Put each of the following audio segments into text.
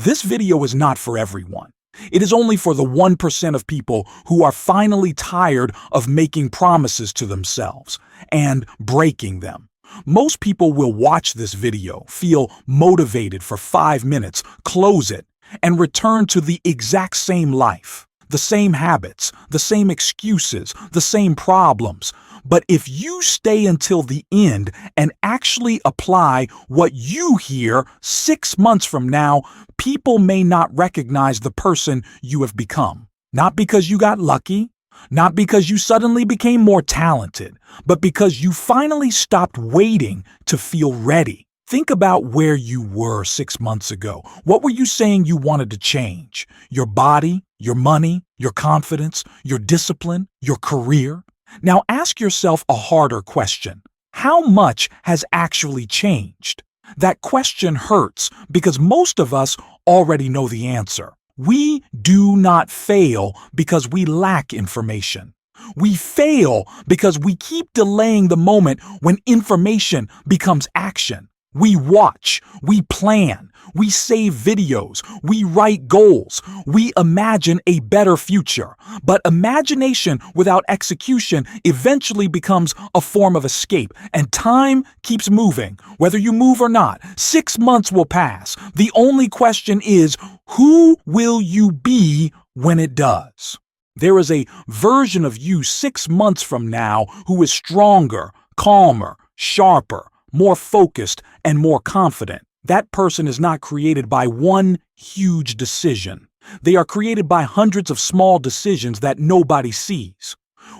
This video is not for everyone. It is only for the 1% of people who are finally tired of making promises to themselves and breaking them. Most people will watch this video, feel motivated for 5 minutes, close it, and return to the exact same life, the same habits, the same excuses, the same problems. But if you stay until the end and actually apply what you hear 6 months from now, people may not recognize the person you have become. Not because you got lucky, not because you suddenly became more talented, but because you finally stopped waiting to feel ready. Think about where you were 6 months ago. What were you saying you wanted to change? Your body, your money, your confidence, your discipline, your career? Now ask yourself a harder question. How much has actually changed? That question hurts because most of us already know the answer. We do not fail because we lack information. We fail because we keep delaying the moment when information becomes action. We watch, we plan, we save videos, we write goals, we imagine a better future. But imagination without execution eventually becomes a form of escape, and time keeps moving. Whether you move or not, 6 months will pass. The only question is, who will you be when it does? There is a version of you 6 months from now who is stronger, calmer, sharper, more focused, and more confident. That person is not created by one huge decision. They are created by hundreds of small decisions that nobody sees.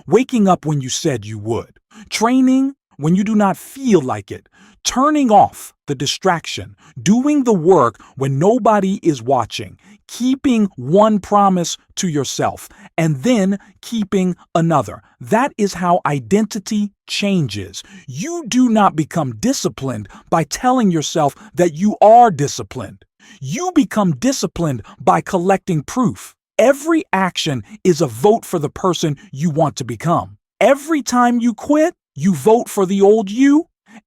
Waking up when you said you would. Training when you do not feel like it. Turning off the distraction. Doing the work when nobody is watching. Keeping one promise to yourself and then keeping another. That is how identity changes. You do not become disciplined by telling yourself that you are disciplined. You become disciplined by collecting proof. Every action is a vote for the person you want to become. Every time you quit, you vote for the old you.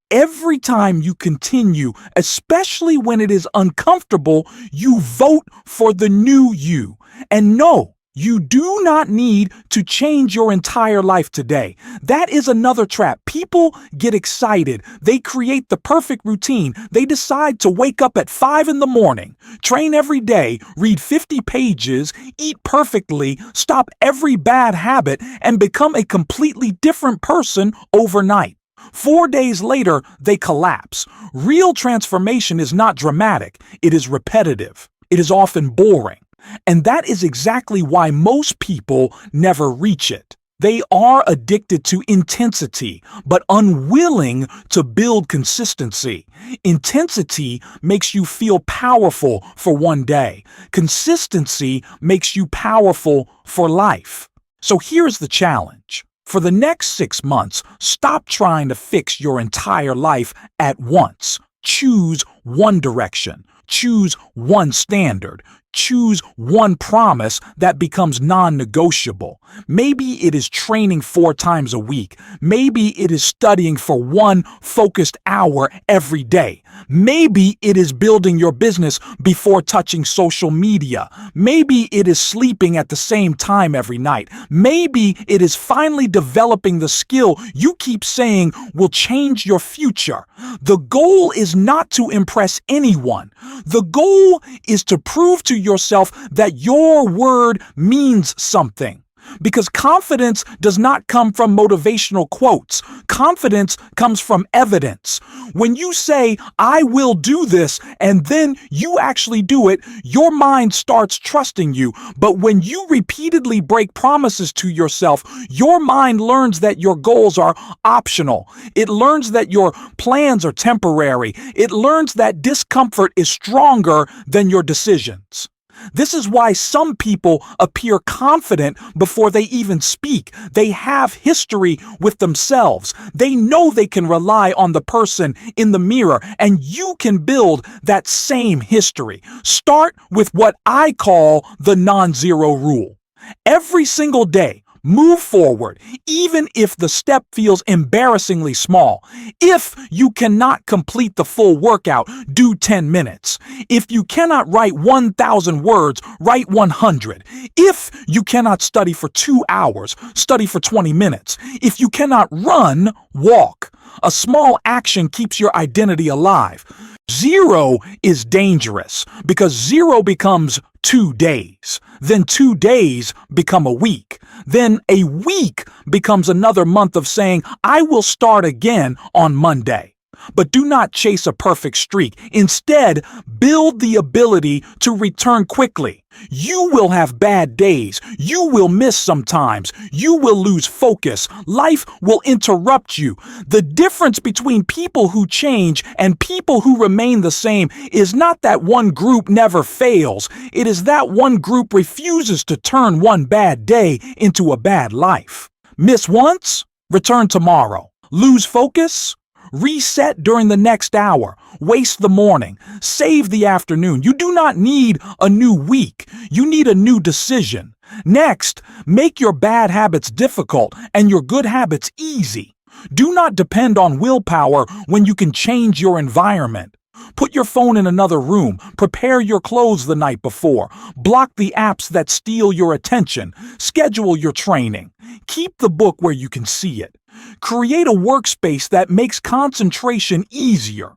Every time you continue, especially when it is uncomfortable, you vote for the new you. And no, you do not need to change your entire life today. That is another trap. People get excited. They create the perfect routine. They decide to wake up at 5 in the morning, train every day, read 50 pages, eat perfectly, stop every bad habit, and become a completely different person overnight. 4 days later, they collapse. Real transformation is not dramatic. It is repetitive. It is often boring. And that is exactly why most people never reach it. They are addicted to intensity, but unwilling to build consistency. Intensity makes you feel powerful for one day. Consistency makes you powerful for life. So here's the challenge. For the next 6 months, stop trying to fix your entire life at once. Choose one direction. Choose one standard. Choose one promise that becomes non-negotiable. Maybe it is training 4 times a week. Maybe it is studying for 1 focused hour every day. Maybe it is building your business before touching social media. Maybe it is sleeping at the same time every night. Maybe it is finally developing the skill you keep saying will change your future. The goal is not to impress anyone. The goal is to prove to yourself that your word means something. Because confidence does not come from motivational quotes. Confidence comes from evidence. When you say, I will do this, and then you actually do it, your mind starts trusting you. But when you repeatedly break promises to yourself, your mind learns that your goals are optional. It learns that your plans are temporary. It learns that discomfort is stronger than your decisions. This is why some people appear confident before they even speak. They have history with themselves. They know they can rely on the person in the mirror, and you can build that same history. Start with what I call the non-zero rule. Every single day, Move forward, even if the step feels embarrassingly small. If you cannot complete the full workout, do 10 minutes. If you cannot write 1,000 words, write 100. If you cannot study for 2 hours, study for 20 minutes. If you cannot run, walk. A small action keeps your identity alive. Zero is dangerous because zero becomes 2 days. Then 2 days become a week. Then a week becomes another month of saying, I will start again on Monday. But do not chase a perfect streak. Instead, build the ability to return quickly. You will have bad days. You will miss sometimes. You will lose focus. Life will interrupt you. The difference between people who change and people who remain the same is not that one group never fails. It is that one group refuses to turn one bad day into a bad life. Miss once? Return tomorrow. Lose focus? Reset during the next hour. Waste the morning. Save the afternoon. You do not need a new week. You need a new decision. Next, make your bad habits difficult and your good habits easy. Do not depend on willpower when you can change your environment. Put your phone in another room. Prepare your clothes the night before. Block the apps that steal your attention. Schedule your training. Keep the book where you can see it. Create a workspace that makes concentration easier.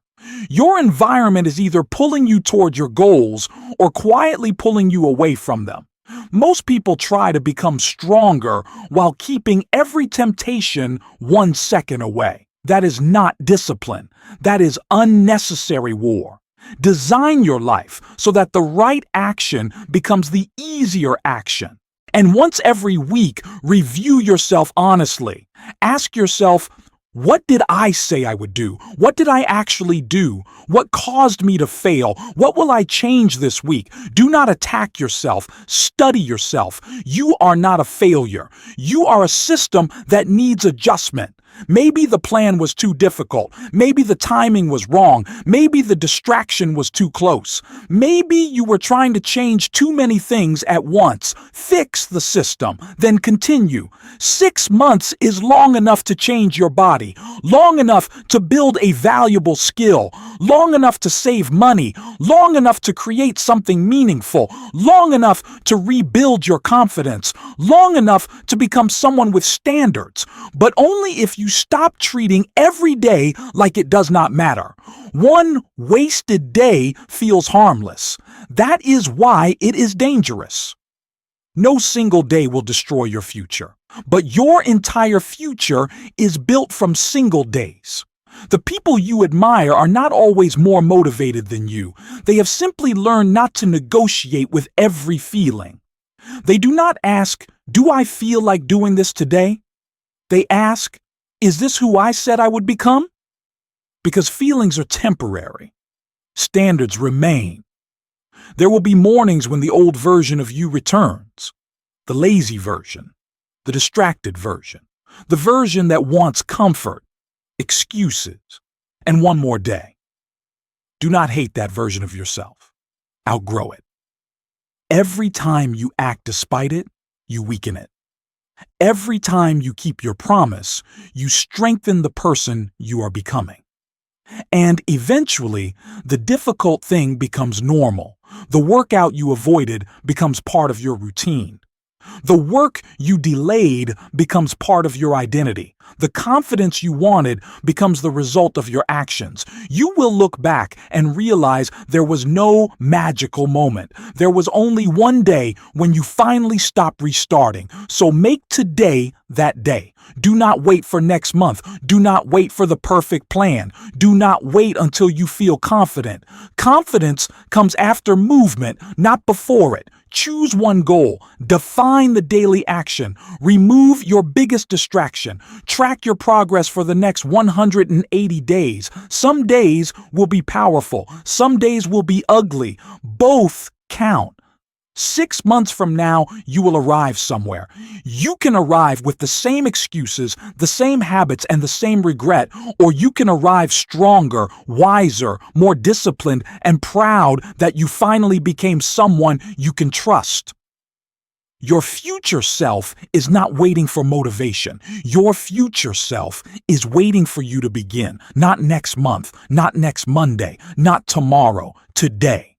Your environment is either pulling you toward your goals or quietly pulling you away from them. Most people try to become stronger while keeping every temptation 1 second away. That is not discipline. That is unnecessary war. Design your life so that the right action becomes the easier action. And once every week, review yourself honestly. Ask yourself, what did I say I would do? What did I actually do? What caused me to fail? What will I change this week? Do not attack yourself. Study yourself. You are not a failure. You are a system that needs adjustment. Maybe the plan was too difficult. Maybe the timing was wrong. Maybe the distraction was too close. Maybe you were trying to change too many things at once. Fix the system, then continue. 6 months is long enough to change your body, long enough to build a valuable skill, long enough to save money, long enough to create something meaningful, long enough to rebuild your confidence, long enough to become someone with standards, but only if you stop treating every day like it does not matter. One wasted day feels harmless. That is why it is dangerous. No single day will destroy your future, but your entire future is built from single days. The people you admire are not always more motivated than you. They have simply learned not to negotiate with every feeling. They do not ask, "Do I feel like doing this today?" They ask, "Is this who I said I would become?" Because feelings are temporary. Standards remain. There will be mornings when the old version of you returns. The lazy version. The distracted version. The version that wants comfort, excuses, and one more day. Do not hate that version of yourself. Outgrow it. Every time you act despite it, you weaken it. Every time you keep your promise, you strengthen the person you are becoming. And eventually, the difficult thing becomes normal. The workout you avoided becomes part of your routine. The work you delayed becomes part of your identity. The confidence you wanted becomes the result of your actions. You will look back and realize there was no magical moment. There was only one day when you finally stopped restarting. So make today that day. Do not wait for next month. Do not wait for the perfect plan. Do not wait until you feel confident. Confidence comes after movement, not before it. Choose one goal. Define the daily action. Remove your biggest distraction. Track your progress for the next 180 days. Some days will be powerful. Some days will be ugly. Both count. 6 months from now, you will arrive somewhere. You can arrive with the same excuses, the same habits, and the same regret, or you can arrive stronger, wiser, more disciplined, and proud that you finally became someone you can trust. Your future self is not waiting for motivation. Your future self is waiting for you to begin. Not next month, not next Monday, not tomorrow, today.